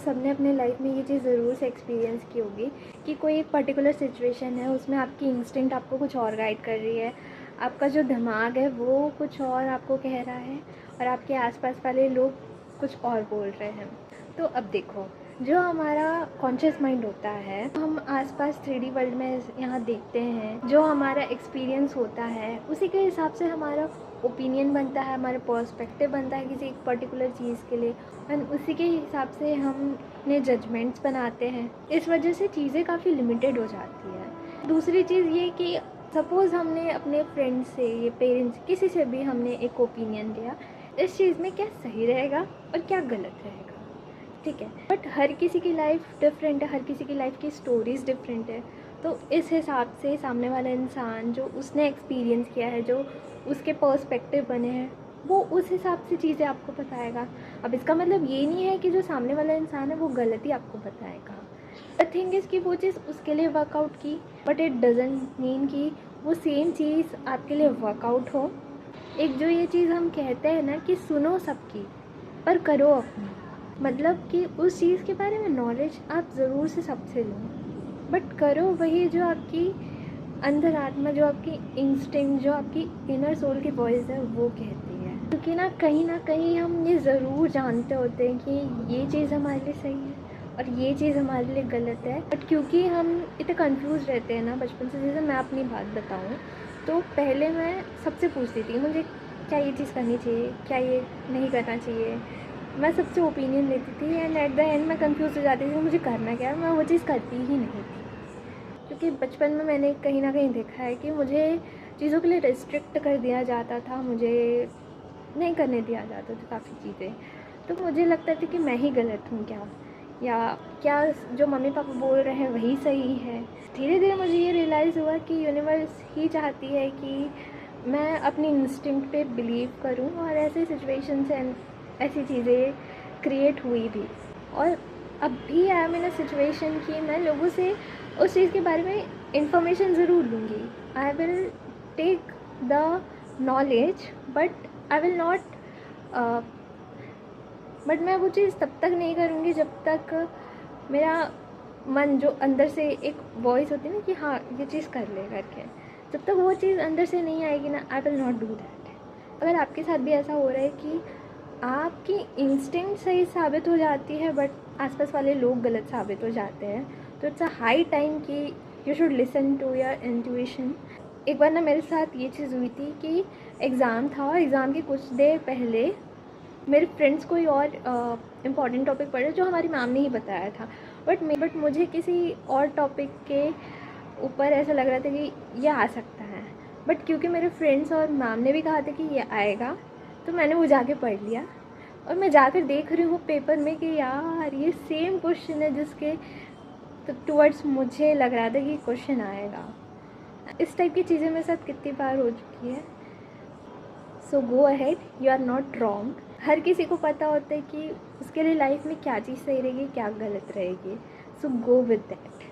सबने अपने लाइफ में ये चीज़ ज़रूर से एक्सपीरियंस की होगी कि कोई एक पर्टिकुलर सिचुएशन है, उसमें आपकी इंस्टिंक्ट आपको कुछ और गाइड कर रही है, आपका जो दिमाग है वो कुछ और आपको कह रहा है और आपके आसपास वाले लोग कुछ और बोल रहे हैं। तो अब देखो, जो हमारा कॉन्शियस माइंड होता है, हम आसपास 3D वर्ल्ड में यहाँ देखते हैं, जो हमारा एक्सपीरियंस होता है उसी के हिसाब से हमारा ओपिनियन बनता है, हमारा पर्सपेक्टिव बनता है किसी एक पर्टिकुलर चीज़ के लिए, और उसी के हिसाब से हम अपने जजमेंट्स बनाते हैं। इस वजह से चीज़ें काफ़ी लिमिटेड हो जाती है। दूसरी चीज़ ये कि सपोज़ हमने अपने फ्रेंड्स से, ये पेरेंट्स, किसी से भी हमने एक ओपिनियन लिया, इस चीज़ में क्या सही रहेगा और क्या गलत रहेगा, ठीक है। बट हर किसी की लाइफ डिफरेंट है, हर किसी की लाइफ की स्टोरीज़ डिफरेंट है। तो इस हिसाब से सामने वाला इंसान जो उसने एक्सपीरियंस किया है, जो उसके पर्सपेक्टिव बने हैं, वो उस हिसाब से चीज़ें आपको बताएगा। अब इसका मतलब ये नहीं है कि जो सामने वाला इंसान है वो गलती आपको बताएगा। द थिंग इज़ कि वो चीज़ उसके लिए वर्कआउट की, बट इट डजेंट मीन कि वो सेम चीज़ आपके लिए वर्कआउट हो। एक जो ये चीज़ हम कहते हैं ना कि सुनो सबकी पर करो अपनी, मतलब कि उस चीज़ के बारे में नॉलेज आप ज़रूर से सबसे लो, बट करो वही जो आपकी अंदर आत्मा, जो आपकी इंस्टिंक्ट, जो आपकी इनर सोल की वॉइस है वो कहती है। क्योंकि ना कहीं हम ये ज़रूर जानते होते हैं कि ये चीज़ हमारे लिए सही है और ये चीज़ हमारे लिए गलत है, बट क्योंकि हम इतने कंफ्यूज रहते हैं ना बचपन से। जैसे मैं अपनी बात बताऊँ तो पहले मैं सबसे पूछती थी मुझे क्या ये चीज़ करनी चाहिए, क्या ये नहीं करना चाहिए। मैं सबसे ओपिनियन लेती थी एंड एट द एंड मैं कंफ्यूज हो जाती थी मुझे करना क्या है। मैं वो चीज़ करती ही नहीं थी, क्योंकि बचपन में मैंने कहीं ना कहीं देखा है कि मुझे चीज़ों के लिए रिस्ट्रिक्ट कर दिया जाता था, मुझे नहीं करने दिया जाता था काफ़ी चीज़ें। तो मुझे लगता था कि मैं ही गलत हूँ क्या, या क्या जो मम्मी पापा बोल रहे हैं वही सही है। धीरे धीरे मुझे ये रियलाइज़ हुआ कि यूनिवर्स ही चाहती है कि मैं अपनी इंस्टिंक्ट पे बिलीव करूं, और ऐसे सिचुएशंस एंड ऐसी चीज़ें क्रिएट हुई भी। और अब भी I am in a situation कि मैं लोगों से उस चीज़ के बारे में इंफॉर्मेशन ज़रूर लूँगी। I will take the knowledge, but I will not, but मैं वो चीज़ तब तक नहीं करूँगी जब तक मेरा मन, जो अंदर से एक वॉइस होती है ना कि हाँ ये चीज़ कर ले करके, जब तक वो चीज़ अंदर से नहीं आएगी ना, आई विल नॉट डू दैट। अगर आपके साथ भी ऐसा हो रहा है कि आपकी इंस्टिंक्ट सही साबित हो जाती है बट आसपास वाले लोग गलत साबित हो जाते हैं, तो इट्स अ हाई टाइम कि you should listen to your intuition. एक बार ना मेरे साथ ये चीज़ हुई थी कि एग्ज़ाम था, और एग्ज़ाम के कुछ देर पहले मेरे फ्रेंड्स कोई और इम्पॉर्टेंट टॉपिक पढ़े जो हमारी मैम ने ही बताया था, बट मुझे किसी और टॉपिक के ऊपर ऐसा लग रहा था कि ये आ सकता है। बट क्योंकि मेरे फ्रेंड्स और मैम ने भी कहा था कि ये आएगा, तो मैंने वो जाके पढ़ लिया। और मैं जाकर देख रही हूँ पेपर में कि यार ये सेम क्वेश्चन है जिसके टुवर्ड्स मुझे लग रहा था कि क्वेश्चन आएगा। इस टाइप की चीज़ें मेरे साथ कितनी बार हो चुकी है। So go ahead, you are not wrong. हर किसी को पता होता है कि उसके लिए लाइफ में क्या चीज़ सही रहेगी, क्या गलत रहेगी। सो गो विद दैट।